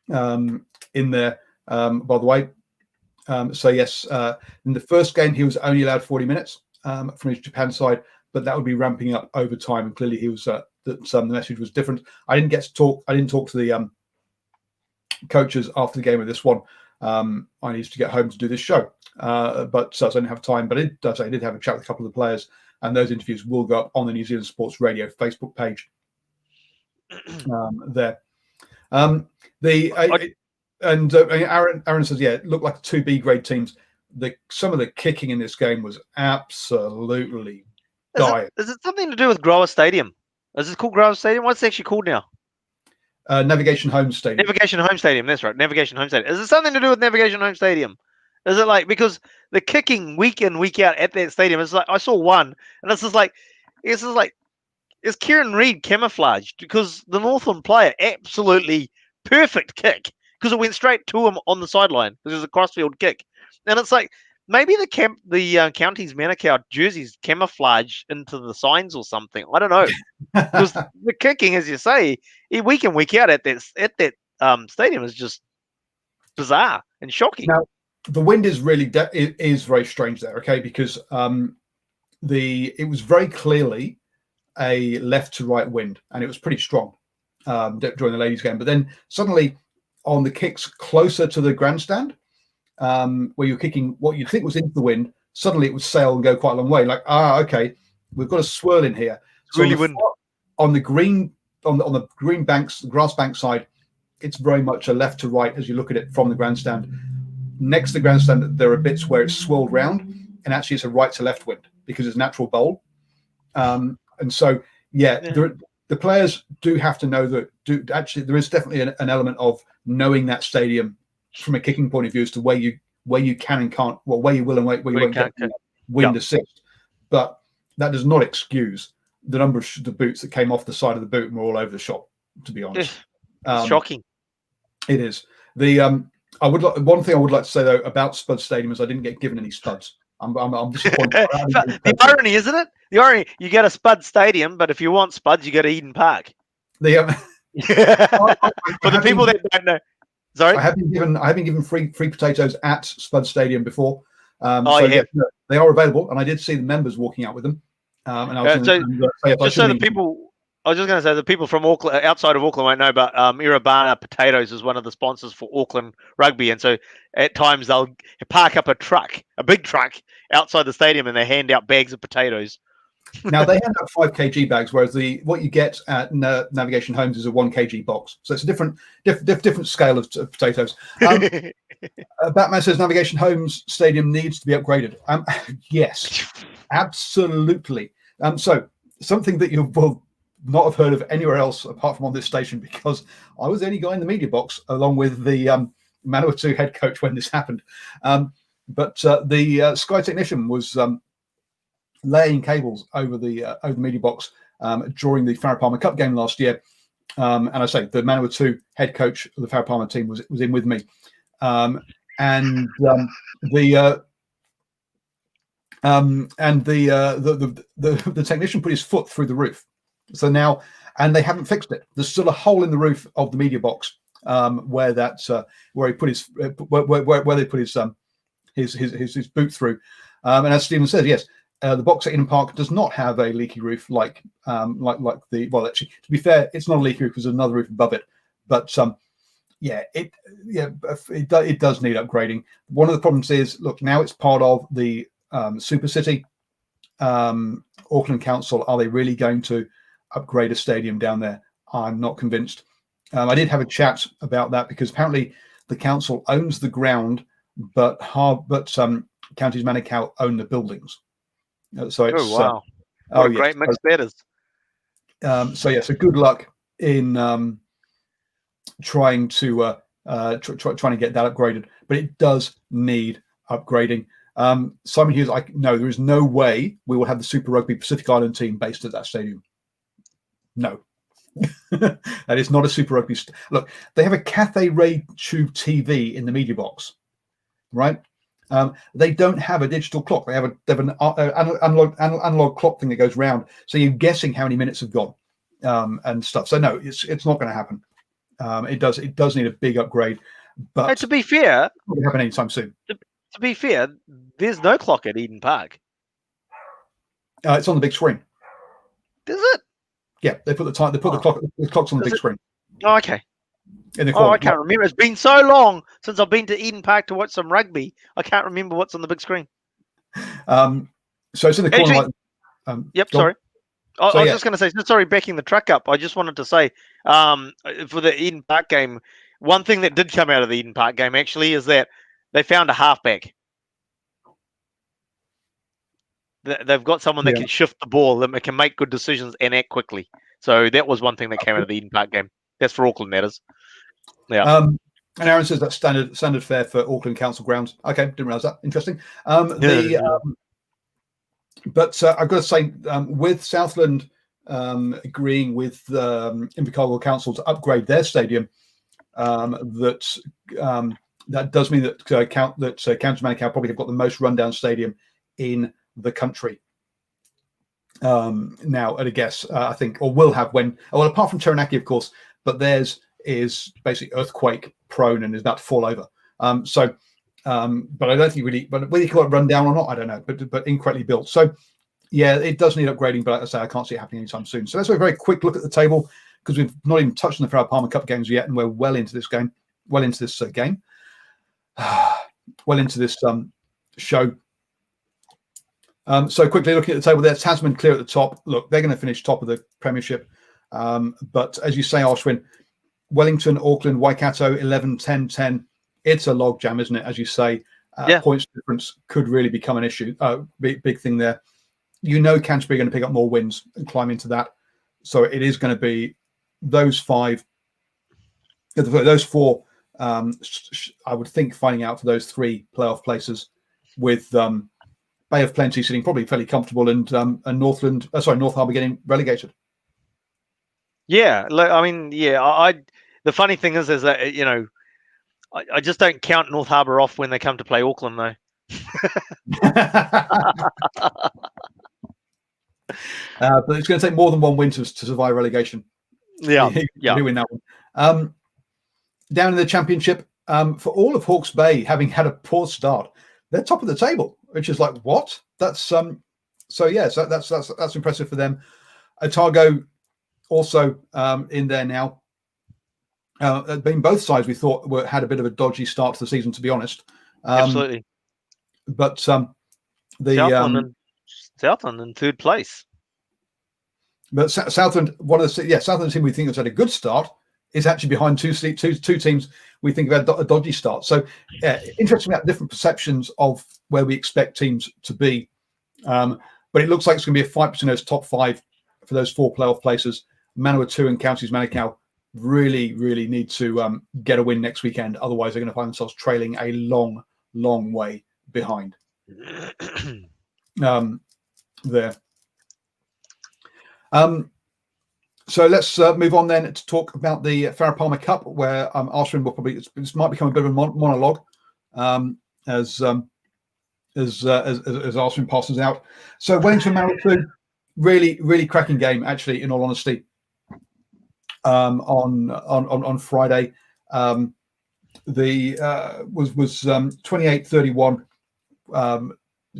in there, by the way. In the first game, he was only allowed 40 minutes from his Japan side, but that would be ramping up over time. And clearly, he was the message was different. I didn't talk to the coaches after the game of this one. I needed to get home to do this show, so I didn't have time. But I did have a chat with a couple of the players, and those interviews will go up on the New Zealand Sports Radio Facebook page. There. Aaron says, yeah, it looked like 2 B grade teams. Some of the kicking in this game was absolutely dire. Is it something to do with Grower Stadium? Is it called Grower Stadium? What's it actually called now? Navigation Home Stadium. Navigation Home Stadium. That's right. Navigation Home Stadium. Is it something to do with Navigation Home Stadium? Is it like, because the kicking week in, week out at that stadium is like, I saw one, and is Kieran Reid camouflaged? Because the Northland player, absolutely perfect kick, because it went straight to him on the sideline. It was a crossfield kick. And it's like, maybe the county's Manukau jerseys camouflage into the signs or something. I don't know. Because the kicking, as you say, week in, week out at that stadium is just bizarre and shocking. Now, the wind is really is very strange there, okay? Because it was very clearly a left to right wind, and it was pretty strong during the ladies' game. But then suddenly, on the kicks closer to the grandstand, where you're kicking what you think was into the wind, suddenly it would sail and go quite a long way. Like, okay, we've got a swirl in here. So really wind on the green banks, the grass bank side, it's very much a left to right as you look at it from the grandstand. Next to the grandstand, there are bits where it's swirled round, and actually it's a right to left wind because it's natural bowl. And so, the players do have to know that. There is definitely an element of knowing that stadium from a kicking point of view as to where you can and can't, well, where you will and where you won't get wind assist. But that does not excuse the number of the boots that came off the side of the boot and were all over the shop. To be honest, shocking. It is. One thing I would like to say though about Spud Stadium is I didn't get given any studs. I'm disappointed. The irony, isn't it? The irony, you get a Spud Stadium, but if you want Spuds, you go to Eden Park. For the people that don't know, sorry, I have been given free potatoes at Spud Stadium before. They are available, and I did see the members walking out with them. I was just going to say the people from Auckland, outside of Auckland, won't know, but Irabana Potatoes is one of the sponsors for Auckland Rugby, and so at times they'll park up a big truck outside the stadium, and they hand out bags of potatoes. Now they hand out 5 kg bags, whereas what you get at Navigation Homes is a 1 kg box. So it's a different scale of potatoes. Batman says Navigation Homes Stadium needs to be upgraded. Yes, absolutely. So something that you will not have heard of anywhere else apart from on this station, because I was the only guy in the media box along with the Manawatu head coach when this happened. But the Sky technician was laying cables over the media box during the Farah Palmer Cup game last year. And I say the Manawatu head coach of the Farah Palmer team was in with me. The technician put his foot through the roof. So now, and they haven't fixed it. There's still a hole in the roof of the media box where he put his where they put his boot through. And as Stephen says, yes, the box at Eden Park does not have a leaky roof like the, well, actually, to be fair, it's not a leaky roof because there's another roof above it. But it does need upgrading. One of the problems is, look, now it's part of the Super City. Auckland Council, are they really going to upgrade a stadium down there? I'm not convinced. I did have a chat about that because apparently the council owns the ground, but Counties Manukau own the buildings. So it's Oh wow, what a great mix that is. So good luck in trying to trying to get that upgraded, but it does need upgrading. Simon Hughes, no, there is no way we will have the Super Rugby Pacific Island team based at that stadium. No. That is not a Super Rugby. Look, they have a Cathay Ray Tube TV in the media box, right? They don't have a digital clock. They have an analog clock thing that goes round, so you're guessing how many minutes have gone and stuff. So no, it's not going to happen. It does need a big upgrade, but to be fair, it won't happen anytime soon. To be fair, there's no clock at Eden Park. It's on the big screen. Is it? Yeah, they put the time. They put the clocks on the big screen. Oh, okay. I can't remember. It's been so long since I've been to Eden Park to watch some rugby. I can't remember what's on the big screen. So it's in the corner. Yep. Sorry. I was just going to say, sorry, backing the truck up. I just wanted to say, for the Eden Park game, one thing that did come out of the Eden Park game actually is that they found a halfback. They've got someone that can shift the ball, that can make good decisions and act quickly. So that was one thing that came out of the Eden Park game. That's for Auckland, that is. Yeah. And Aaron says that's standard fare for Auckland Council grounds. Okay, didn't realise that. Interesting. But I've got to say, with Southland agreeing with Invercargill Council to upgrade their stadium, that does mean that County Manukau probably have got the most rundown stadium in the country now, at a guess, I think, or will have apart from Taranaki, of course, but theirs is basically earthquake prone and is about to fall over. But I don't think really, but whether you call it run down or not, I don't know, but incorrectly built. So yeah, it does need upgrading, but as I say, I can't see it happening anytime soon. So let's have a very quick look at the table, because we've not even touched on the Farah Palmer Cup games yet, and we're well into this game, well into this show. So quickly looking at the table there, Tasman clear at the top. Look, they're going to finish top of the Premiership. But as you say, Ashwin, Wellington, Auckland, Waikato, 11, 10, 10. It's a log jam, isn't it? As you say, points difference could really become an issue. Big thing there. Canterbury are going to pick up more wins and climb into that. So it is going to be those four. I would think finding out for those three playoff places, with Bay of Plenty sitting probably fairly comfortable, and North Harbour getting relegated. Yeah, I mean, the funny thing is that I just don't count North Harbour off when they come to play Auckland, though. But it's going to take more than one win to survive relegation. Yeah. Win that one. Down in the Championship, for all of Hawke's Bay having had a poor start, they're top of the table, which is like, what? That's that's impressive for them. Otago also in there now. Being both sides, we thought had a bit of a dodgy start to the season, to be honest. Absolutely. But Southland in third place. But Southland, Southland team we think has had a good start, is actually behind two teams we think have had a dodgy start. So interesting about different perceptions of where we expect teams to be. But it looks like it's going to be a fight between those top five for those four playoff places. Manawatu and Counties Manukau really, really need to get a win next weekend. Otherwise, they're going to find themselves trailing a long, long way behind. There. So let's move on then to talk about the Farah Palmer Cup, where Ashwin will probably this might become a bit of a monologue as Ashwin passes out. So Wellington Manawatu, really, really cracking game, actually, in all honesty. On Friday, was 28-31,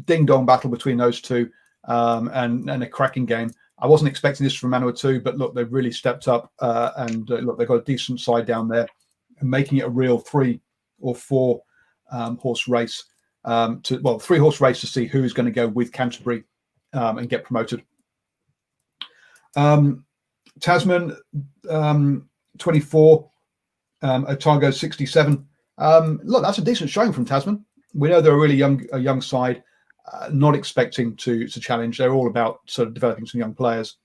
ding dong battle between those two, and a cracking game. I wasn't expecting this from Manawatu, but look, they've really stepped up, and look, they've got a decent side down there, and making it a real 3 or 4 horse race. 3-horse race to see who is going to go with Canterbury and get promoted. Tasman, 24. Otago 67. Look, that's a decent showing from Tasman. We know they're a really young side, not expecting to challenge. They're all about sort of developing some young players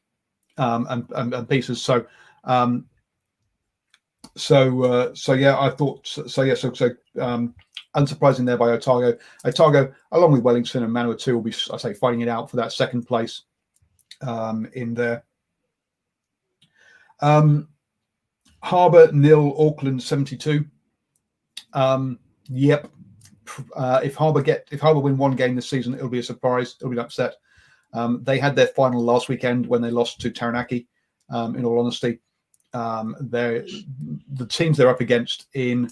and pieces. So yeah, I thought so. Yeah, unsurprising there by Otago. Otago, along with Wellington and Manawatu, will be, I say, fighting it out for that second place in there. Harbour 0, Auckland 72. Yep. If Harbour win one game this season, it'll be a surprise. It'll be an upset. They had their final last weekend when they lost to Taranaki. In all honesty, the teams they're up against in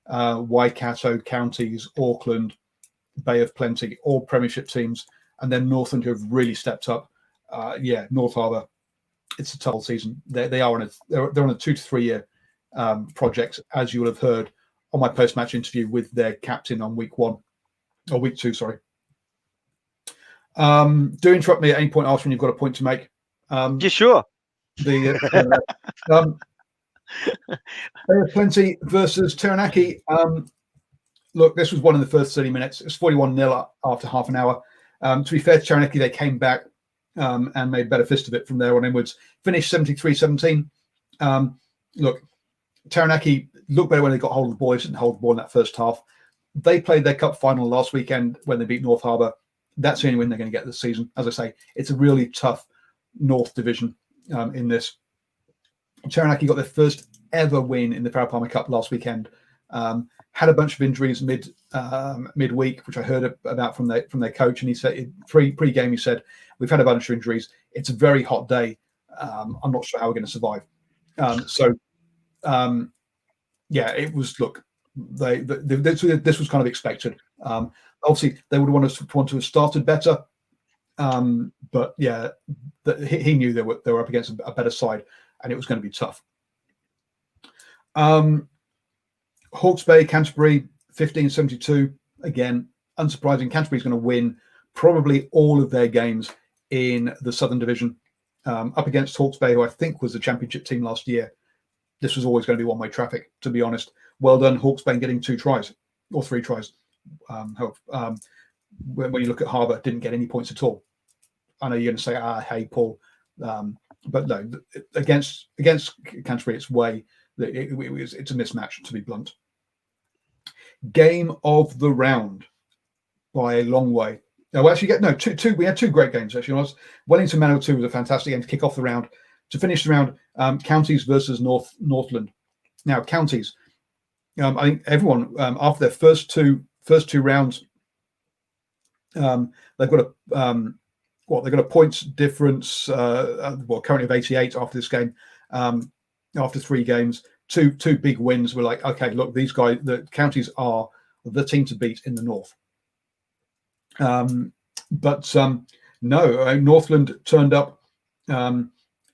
Waikato counties, Auckland, Bay of Plenty, all Premiership teams, and then Northland who have really stepped up. North Harbour, it's a tough season. They're on a 2 to 3 year project, as you will have heard on my post-match interview with their captain on week 2. Sorry. Do interrupt me at any point, Ashwin. You've got a point to make. Yeah, sure. Plenty versus Taranaki. Look, this was one in the first 30 minutes. It's 41-0 after half an hour. To be fair to Taranaki, they came back and made better fist of it from there on inwards. Finished 73-17. Look, Taranaki looked better when they got hold of the ball. They didn't hold the ball in that first half. They played their cup final last weekend when they beat North Harbour. That's the only win they're going to get this season. As I say, it's a really tough North Division in this. Taranaki got their first ever win in the Farah Palmer Cup last weekend. Had a bunch of injuries midweek, which I heard about from their coach, and he said pre-game he said, "We've had a bunch of injuries. It's a very hot day. I'm not sure how we're going to survive." It was. Look, this was kind of expected. Obviously, they would want to have started better, but yeah, he knew they were up against a better side, and it was going to be tough. Hawke's Bay, Canterbury, 15-72. Again, unsurprising. Canterbury's going to win probably all of their games in the Southern Division, up against Hawke's Bay, who I think was the championship team last year. This was always going to be one-way traffic, to be honest. Well done, Hawke's Bay, getting 2 tries or 3 tries. When you look at Harbour, didn't get any points at all. I know you're going to say, hey, Paul. But no, against Canterbury, it's a mismatch, to be blunt. Game of the round by a long way. No, we had 2 great games, actually. Wellington Manawatu was a fantastic game to kick off the round. To finish the round, Counties versus Northland. Now, Counties, I think everyone, after their first two rounds, they've got a points difference, currently of 88 after this game. After 3 games, two big wins. We're like, okay, look, these guys, the Counties are the team to beat in the North. No, Northland turned up.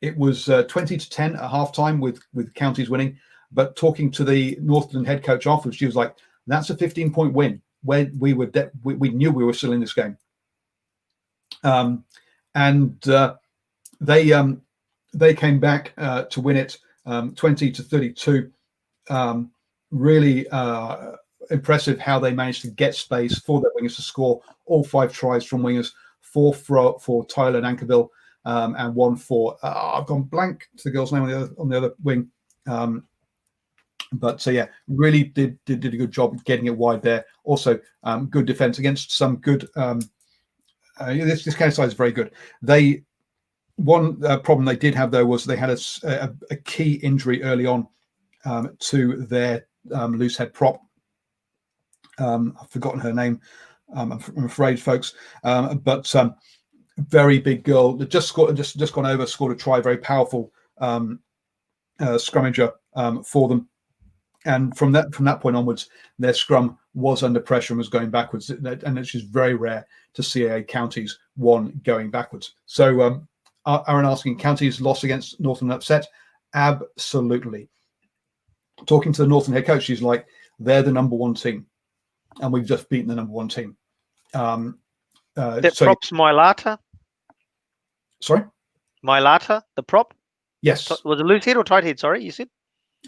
It was 20-10 at halftime with Counties winning. But talking to the Northland head coach afterwards, she was like, "That's a 15-point win. Where we knew we were still in this game." They came back to win it 20-32. Really impressive how they managed to get space for their wingers to score. All 5 tries from wingers, 4 for Tyler and Ankerville, and 1 for I've gone blank to the girl's name on the other wing. Really did a good job getting it wide there. Also, good defense against some good. This kind of side is very good. One problem they did have though was they had a key injury early on to their loose head prop. I've forgotten her name. I'm afraid, folks. Very big girl that just gone over, scored a try. Very powerful scrummager for them. And from that point onwards, their scrum was under pressure and was going backwards. And it's just very rare to see a Counties one going backwards. So Aaron asking, Counties lost against Northland upset? Absolutely. Talking to the Northland head coach, she's like, they're the number 1 team. And we've just beaten the number 1 team. Prop's Mailata? Sorry? Mailata, the prop? Yes. Was it loose head or tight head? Sorry, you said?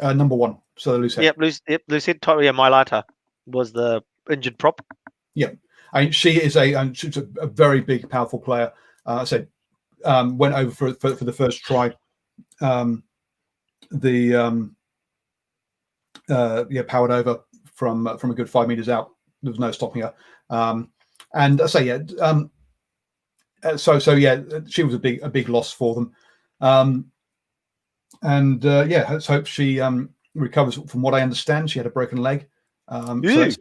Number 1. So the loose head. Loose head. Yeah, Mylata was the injured prop. Yeah, I mean, she's a very big, powerful player. I said went over for the first try. Powered over from a good 5 meters out. There was no stopping her. And I say she was a big loss for them. Let's hope she recovers. From what I understand, she had a broken leg. Broken leg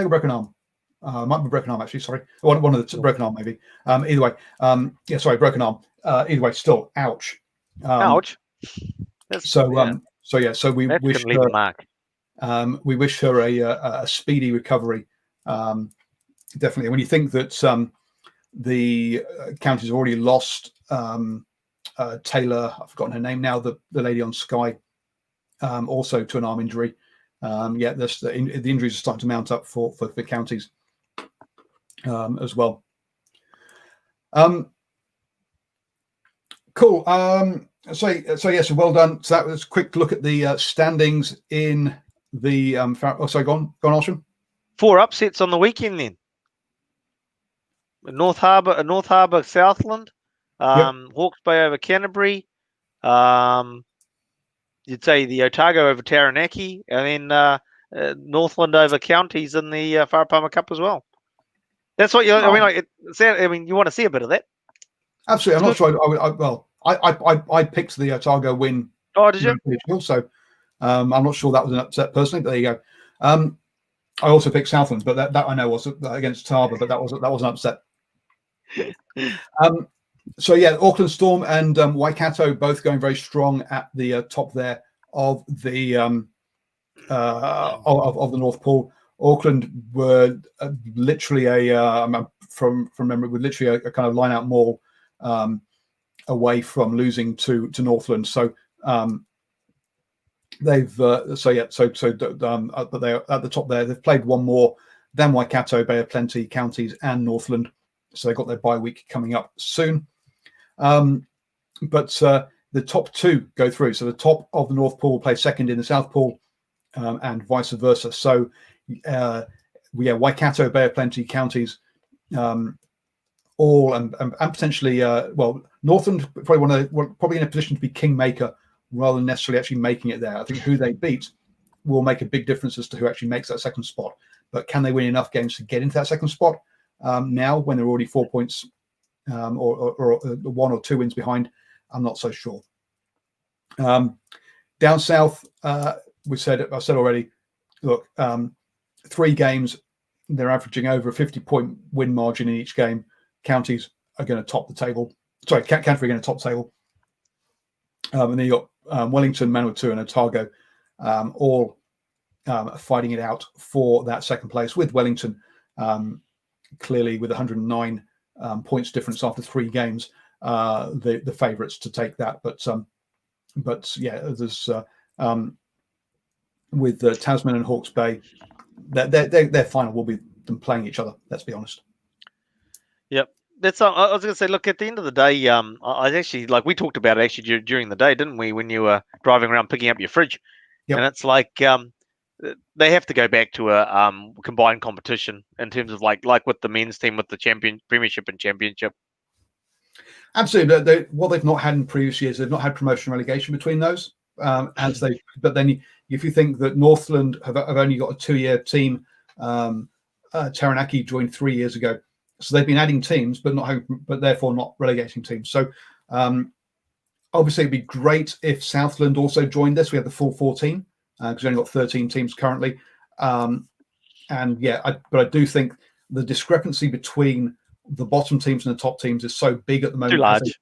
or broken arm. Might be broken arm actually. Sorry, one of the broken arm maybe. Either way, broken arm. Either way, still, ouch. Ouch. So we wish leave a mark. We wish her a speedy recovery. Definitely. When you think that the county's already lost Taylor, I've forgotten her name now, the lady on Sky, also to an arm injury. The injuries are starting to mount up for counties as well. Cool. So well done. So that was a quick look at the standings in the. Go on, Ashwin. 4 upsets on the weekend then. North Harbour, Southland, Hawke's Bay over Canterbury. You'd say the Otago over Taranaki, and then Northland over Counties in the Farah Palmer Cup as well. That's what you. I mean, you want to see a bit of that. Absolutely. I'm not sure. I picked the Otago win. Oh, did you? So I'm not sure that was an upset personally, but there you go. I also picked Southland, but that I know was against Harbour, but that was an upset. Auckland Storm and Waikato both going very strong at the top there of the of the North Pole. Auckland were literally from memory, were literally a kind of line out maul away from losing to Northland. So they've but they're at the top there. They've played one more than Waikato, Bay of Plenty, Counties, and Northland. So they've got their bye week coming up soon. But the top 2 go through. So the top of the North Pool play second in the South Pool, and vice versa. So Waikato, Bay of Plenty, Counties, all and potentially Northland probably in a position to be kingmaker rather than necessarily actually making it there. I think who they beat will make a big difference as to who actually makes that second spot. But can they win enough games to get into that second spot now when they're already 4 points or 1 or 2 wins behind? I'm not so sure. Down south, I said already. Look, 3 games, they're averaging over a 50-point win margin in each game. Counties are going to top the table. Sorry, Canterbury are going to top the table. And then you got Wellington, Manawatu, and Otago all fighting it out for that second place, with Wellington clearly with 109 points difference after 3 games, the favourites to take that. But there's with Tasman and Hawke's Bay, their final will be them playing each other. Let's be honest. Yep. That's. I was going to say. Look, at the end of the day, I actually we talked about it actually during the day, didn't we? When you were driving around picking up your fridge, and it's like they have to go back to a combined competition in terms of like with the men's team with the premiership and championship. Absolutely. What they've not had in previous years, they've not had promotion relegation between those. But then if you think that Northland have only got a 2-year team, Taranaki joined 3 years ago, so they've been adding teams, but therefore not relegating teams. So obviously it'd be great if Southland also joined this. We have the full 14 because we've only got 13 teams currently. But I do think the discrepancy between the bottom teams and the top teams is so big at the moment. Too large.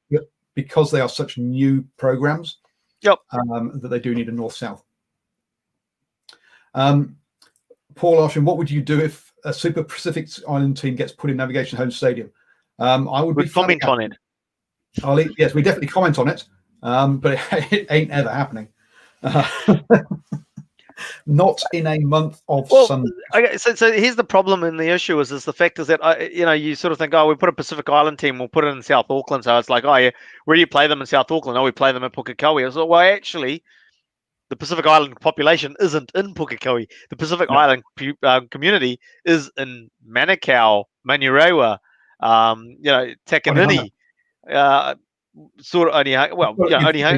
Because they are such new programs. Yep. That they do need a north-south. Paul Ashwin, what would you do if a Super Pacific Island team gets put in Navigation Home Stadium? I would comment on it. Yes, we definitely comment on it, but it ain't ever happening. Not in a month of Well, Sunday. okay, so here's the problem, and the issue is the fact is that you sort of think, oh, we put a Pacific Island team, we'll put it in South Auckland, so it's like, oh yeah, where do you play them in South Auckland? Oh, we play them in Pukekohe. I was like, well, actually, the Pacific Island population isn't in Pukekohe. The Pacific No. Island community is in Manukau, Manurewa, Takanini, sort of only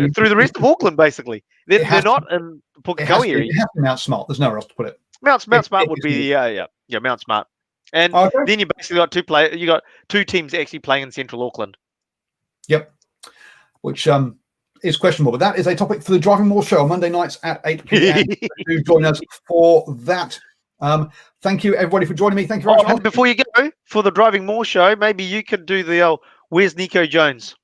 through the rest of Auckland, basically. They're not in the Pukekohe area. It has to be Mount Smart. There's nowhere else to put it. Mount Smart would be Mount Smart, and then you basically got You got two teams actually playing in Central Auckland. Yep, which is questionable, but that is a topic for the Driving More show on Monday nights at 8 p.m. Do join us for that. Thank you everybody for joining me. Thank you very much. Before you go for the Driving More show, maybe you could do the Where's Nico Jones?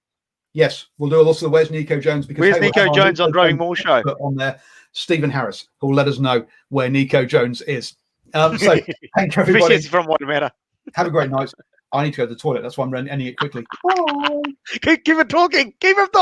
Yes, we'll do also the Where's Nico Jones, because Where's Nico Jones on Driving More show on there. Stephen Harris, who will let us know where Nico Jones is. So thank you everybody. From Watermatter. Have a great night. I need to go to the toilet. That's why I'm ending it quickly. Keep it talking. Keep it talking.